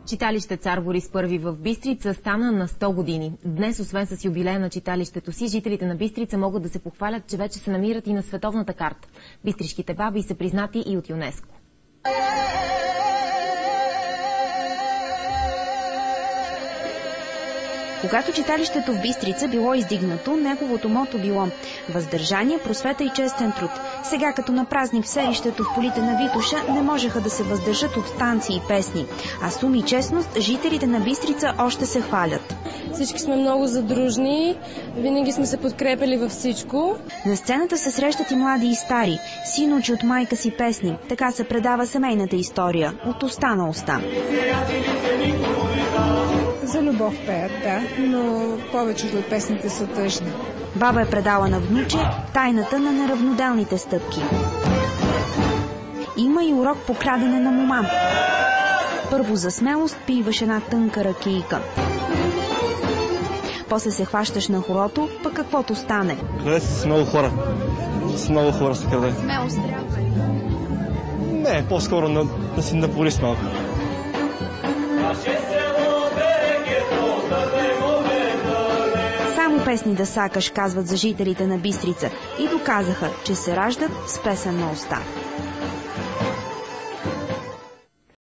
Читалище Цар Борис I в Бистрица стана на 100 години. Днес, освен с юбилея на читалището си, жителите на Бистрица могат да се похвалят, че вече се намират и на световната карта. Бистришките баби са признати и от ЮНЕСКО. Когато читалището в Бистрица било издигнато, неговото мото било въздържание, просвета и честен труд. Сега, като на празник в селището в полите на Витоша, не можеха да се въздържат от танци и песни. А с ум и честност жителите на Бистрица още се хвалят. Всички сме много задружни, винаги сме се подкрепили във всичко. На сцената се срещат и млади и стари. Син учи от майка си песни. Така се предава семейната история от уста на уста. За любов пеят, да, но повечето от песните са тъжни. Баба е предала на внуче тайната на неравноделните стъпки. Има и урок по крадене на мома. Първо за смелост пиваш една тънка ракийка. После се хващаш на хорото, пък каквото стане. Къде си с много хора? С много хора се къде. Смелост трябва ли? Не, по-скоро да си напорис малко. Само песни да сакаш, казват за жителите на Бистрица, и доказаха, че се раждат с песен на уста.